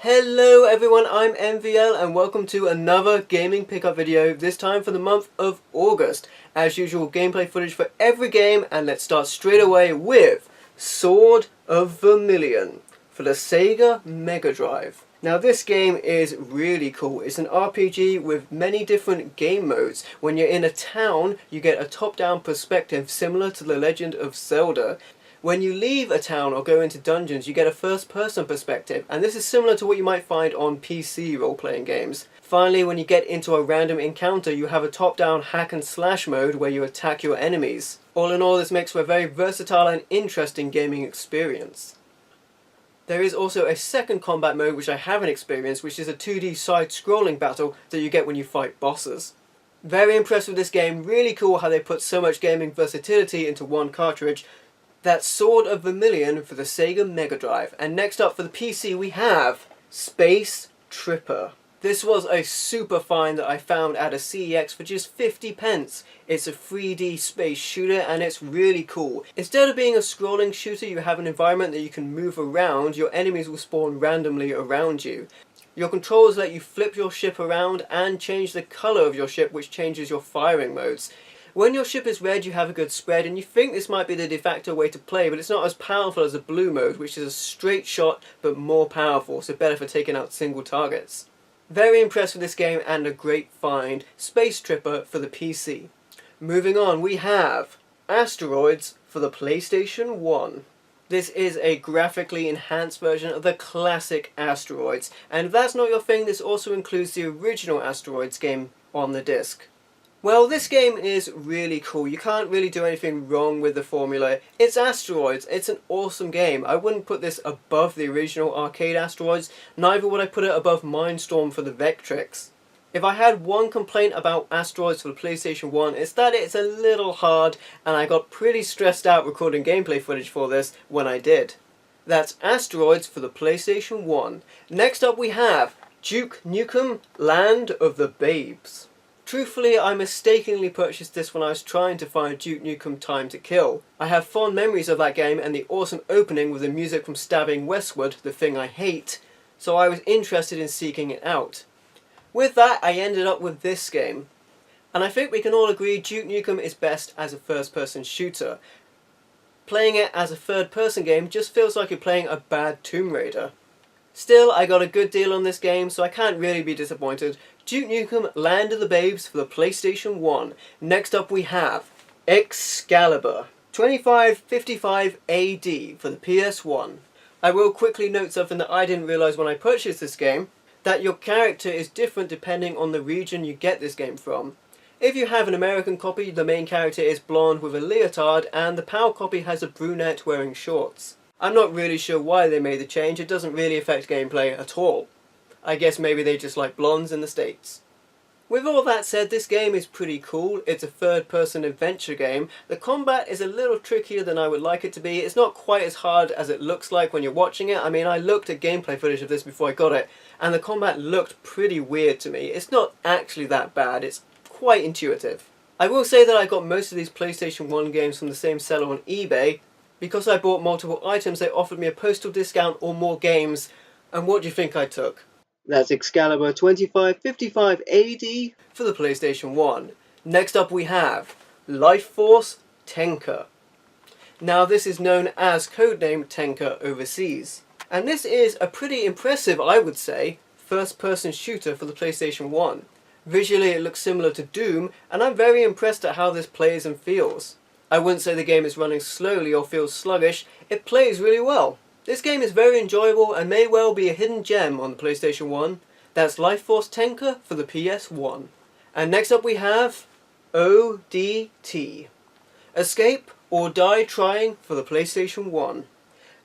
Hello everyone, I'm MVL and welcome to another gaming pickup video, this time for the month of August. As usual, gameplay footage for every game, and let's start straight away with Sword of Vermilion for the Sega Mega Drive. Now this game is really cool. It's an RPG with many different game modes. When you're in a town, you get a top-down perspective similar to The Legend of Zelda. When you leave a town or go into dungeons, you get a first-person perspective, and this is similar to what you might find on PC role-playing games. Finally, when you get into a random encounter, you have a top-down hack-and-slash mode where you attack your enemies. All in all, this makes for a very versatile and interesting gaming experience. There is also a second combat mode which I haven't experienced, which is a 2D side-scrolling battle that you get when you fight bosses. Very impressed with this game, really cool how they put so much gaming versatility into one cartridge. That's Sword of Vermilion for the Sega Mega Drive. And next up for the PC we have Space Tripper. This was a super find that I found at a CEX for just 50 pence. It's a 3D space shooter and it's really cool. Instead of being a scrolling shooter, you have an environment that you can move around. Your enemies will spawn randomly around you. Your controls let you flip your ship around and change the colour of your ship, which changes your firing modes. When your ship is red, you have a good spread, and you think this might be the de facto way to play, but it's not as powerful as a blue mode, which is a straight shot but more powerful, so better for taking out single targets. Very impressed with this game and a great find, Space Tripper for the PC. Moving on, we have Asteroids for the PlayStation 1. This is a graphically enhanced version of the classic Asteroids, and if that's not your thing, this also includes the original Asteroids game on the disc. Well, this game is really cool. You can't really do anything wrong with the formula. It's Asteroids. It's an awesome game. I wouldn't put this above the original arcade Asteroids, neither would I put it above Mindstorm for the Vectrix. If I had one complaint about Asteroids for the PlayStation 1, it's that it's a little hard, and I got pretty stressed out recording gameplay footage for this when I did. That's Asteroids for the PlayStation 1. Next up we have Duke Nukem Land of the Babes. Truthfully, I mistakenly purchased this when I was trying to find Duke Nukem Time to Kill. I have fond memories of that game and the awesome opening with the music from Stabbing Westward, the thing I hate, so I was interested in seeking it out. With that, I ended up with this game. And I think we can all agree Duke Nukem is best as a first-person shooter. Playing it as a third-person game just feels like you're playing a bad Tomb Raider. Still, I got a good deal on this game, so I can't really be disappointed. Duke Nukem Land of the Babes for the PlayStation 1. Next up we have Excalibur 2555 AD for the PS1. I will quickly note something that I didn't realise when I purchased this game, that your character is different depending on the region you get this game from. If you have an American copy, the main character is blonde with a leotard, and the PAL copy has a brunette wearing shorts. I'm not really sure why they made the change. It doesn't really affect gameplay at all. I guess maybe they just like blondes in the States. With all that said, this game is pretty cool. It's a third-person adventure game. The combat is a little trickier than I would like it to be. It's not quite as hard as it looks like when you're watching it. I mean, I looked at gameplay footage of this before I got it, and the combat looked pretty weird to me. It's not actually that bad. It's quite intuitive. I will say that I got most of these PlayStation 1 games from the same seller on eBay. Because I bought multiple items, they offered me a postal discount or more games, and what do you think I took? That's Excalibur 2555 AD for the PlayStation 1. Next up we have Lifeforce Tenka. Now this is known as Codename Tenka overseas. And this is a pretty impressive, I would say, first-person shooter for the PlayStation 1. Visually it looks similar to Doom, and I'm very impressed at how this plays and feels. I wouldn't say the game is running slowly or feels sluggish, it plays really well. This game is very enjoyable and may well be a hidden gem on the PlayStation 1. That's Lifeforce Tenka for the PS1. And next up we have O.D.T. Escape or Die Trying for the PlayStation 1.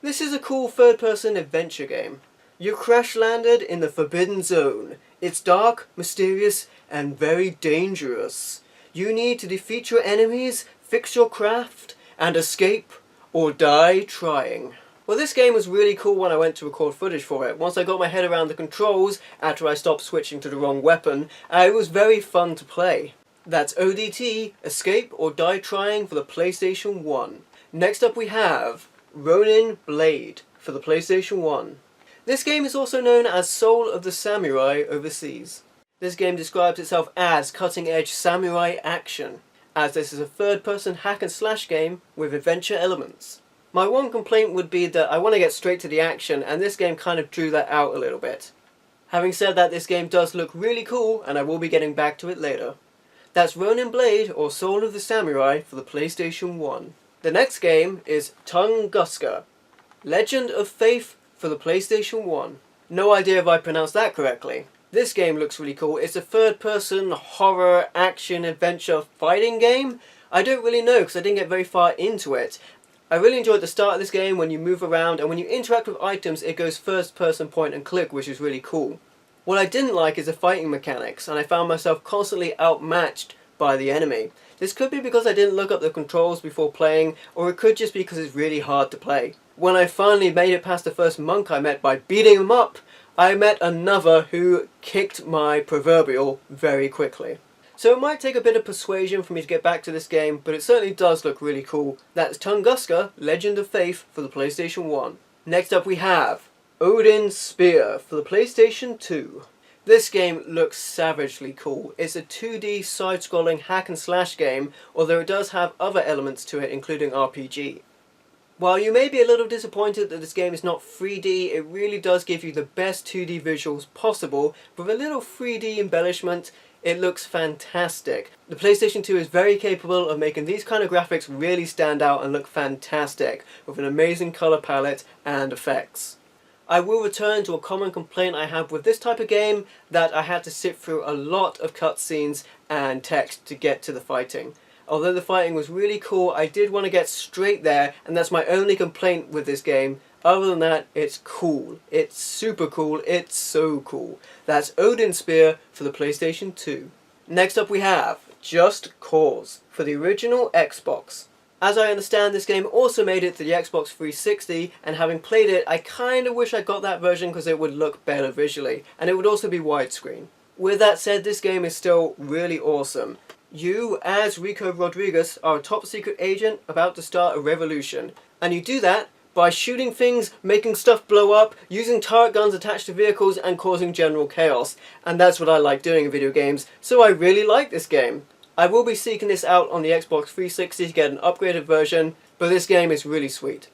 This is a cool third-person adventure game. You crash-landed in the Forbidden Zone. It's dark, mysterious, and very dangerous. You need to defeat your enemies, fix your craft, and escape or die trying. Well, this game was really cool when I went to record footage for it. Once I got my head around the controls, after I stopped switching to the wrong weapon, it was very fun to play. That's ODT Escape or Die Trying for the PlayStation 1. Next up we have Ronin Blade for the PlayStation 1. This game is also known as Soul of the Samurai overseas. This game describes itself as cutting-edge samurai action, as this is a third-person hack-and-slash game with adventure elements. My one complaint would be that I want to get straight to the action, and this game kind of drew that out a little bit. Having said that, this game does look really cool, and I will be getting back to it later. That's Ronin Blade, or Soul of the Samurai, for the PlayStation 1. The next game is Tunguska, Legend of Faith, for the PlayStation 1. No idea if I pronounced that correctly. This game looks really cool. It's a third-person horror, action, adventure, fighting game. I don't really know because I didn't get very far into it. I really enjoyed the start of this game when you move around, and when you interact with items it goes first-person point and click, which is really cool. What I didn't like is the fighting mechanics, and I found myself constantly outmatched by the enemy. This could be because I didn't look up the controls before playing, or it could just be because it's really hard to play. When I finally made it past the first monk I met by beating him up, I met another who kicked my proverbial very quickly. So it might take a bit of persuasion for me to get back to this game, but it certainly does look really cool. That's Tunguska, Legend of Faith, for the PlayStation 1. Next up we have Odin Sphere for the PlayStation 2. This game looks savagely cool. It's a 2D side-scrolling hack-and-slash game, although it does have other elements to it, including RPG. While you may be a little disappointed that this game is not 3D, it really does give you the best 2D visuals possible. With a little 3D embellishment, it looks fantastic. The PlayStation 2 is very capable of making these kind of graphics really stand out and look fantastic, with an amazing colour palette and effects. I will return to a common complaint I have with this type of game, that I had to sit through a lot of cutscenes and text to get to the fighting. Although the fighting was really cool, I did want to get straight there, and that's my only complaint with this game. Other than that, it's cool. It's super cool. It's so cool. That's Odin Spear for the PlayStation 2. Next up we have Just Cause for the original Xbox. As I understand, this game also made it to the Xbox 360, and having played it, I kinda wish I got that version because it would look better visually, and it would also be widescreen. With that said, this game is still really awesome. You, as Rico Rodriguez, are a top secret agent about to start a revolution, and you do that by shooting things, making stuff blow up, using turret guns attached to vehicles, and causing general chaos. And that's what I like doing in video games, so I really like this game. I will be seeking this out on the Xbox 360 to get an upgraded version, but this game is really sweet.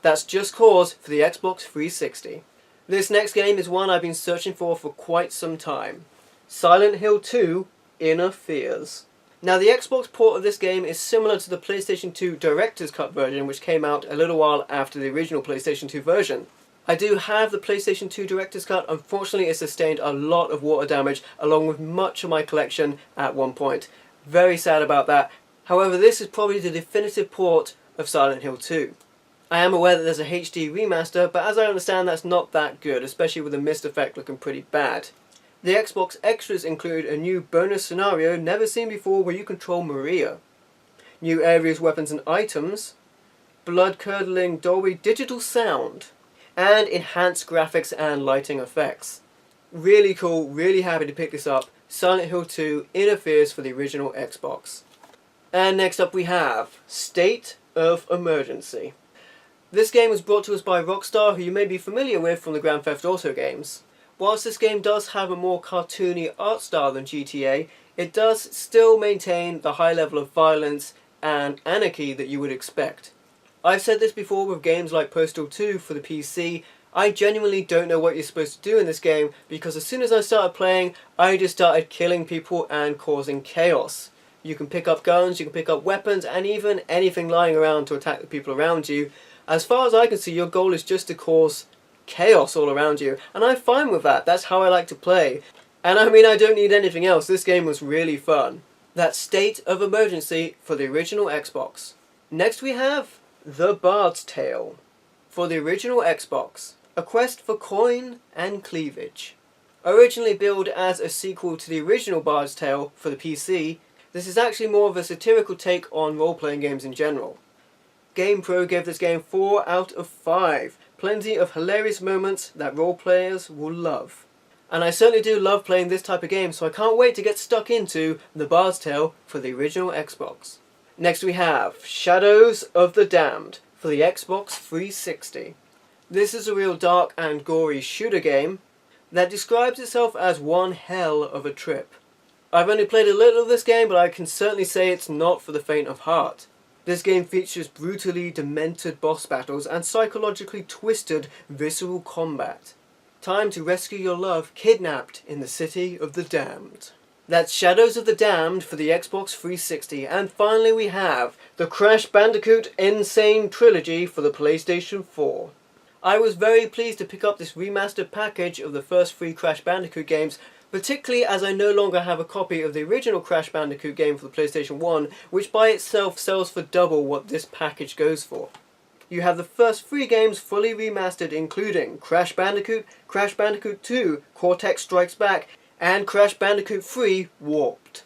That's Just Cause for the Xbox 360. This next game is one I've been searching for quite some time. Silent Hill 2 Inner Fears. Now the Xbox port of this game is similar to the PlayStation 2 Director's Cut version, which came out a little while after the original PlayStation 2 version. I do have the PlayStation 2 Director's Cut. Unfortunately it sustained a lot of water damage along with much of my collection at one point. Very sad about that. However, this is probably the definitive port of Silent Hill 2. I am aware that there's a HD remaster, but as I understand that's not that good, especially with the mist effect looking pretty bad. The Xbox extras include a new bonus scenario never seen before where you control Maria, new areas, weapons and items, blood-curdling Dolby digital sound, and enhanced graphics and lighting effects. Really cool, really happy to pick this up. Silent Hill 2 Inner Fears for the original Xbox. And next up we have State of Emergency. This game was brought to us by Rockstar, who you may be familiar with from the Grand Theft Auto games. Whilst this game does have a more cartoony art style than GTA, it does still maintain the high level of violence and anarchy that you would expect. I've said this before with games like Postal 2 for the PC. I genuinely don't know what you're supposed to do in this game, because as soon as I started playing, I just started killing people and causing chaos. You can pick up guns, you can pick up weapons, and even anything lying around to attack the people around you. As far as I can see, your goal is just to cause chaos all around you, and I'm fine with that. That's how I like to play. And I mean, I don't need anything else. This game was really fun. That's State of Emergency for the original Xbox. Next we have The Bard's Tale for the original Xbox. A quest for coin and cleavage. Originally billed as a sequel to the original Bard's Tale for the PC, this is actually more of a satirical take on role-playing games in general. GamePro gave this game 4 out of 5. Plenty of hilarious moments that role players will love. And I certainly do love playing this type of game, so I can't wait to get stuck into The Bard's Tale for the original Xbox. Next we have Shadows of the Damned for the Xbox 360. This is a real dark and gory shooter game that describes itself as one hell of a trip. I've only played a little of this game, but I can certainly say it's not for the faint of heart. This game features brutally demented boss battles and psychologically twisted, visceral combat. Time to rescue your love kidnapped in the city of the damned. That's Shadows of the Damned for the Xbox 360, and finally we have the Crash Bandicoot N-Sane Trilogy for the PlayStation 4. I was very pleased to pick up this remastered package of the first 3 Crash Bandicoot games, particularly as I no longer have a copy of the original Crash Bandicoot game for the PlayStation 1, which by itself sells for double what this package goes for. You have the first 3 games fully remastered, including Crash Bandicoot 2, Cortex Strikes Back, and Crash Bandicoot 3 Warped.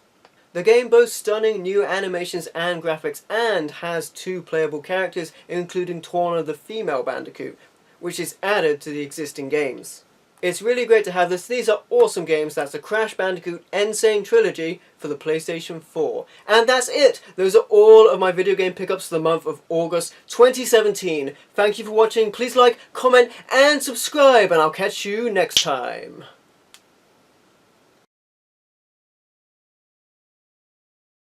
The game boasts stunning new animations and graphics and has 2 playable characters, including Torna the female Bandicoot, which is added to the existing games. It's really great to have this. These are awesome games. That's the Crash Bandicoot N-Sane Trilogy for the PlayStation 4. And that's it! Those are all of my video game pickups for the month of August 2017. Thank you for watching. Please like, comment, and subscribe, and I'll catch you next time.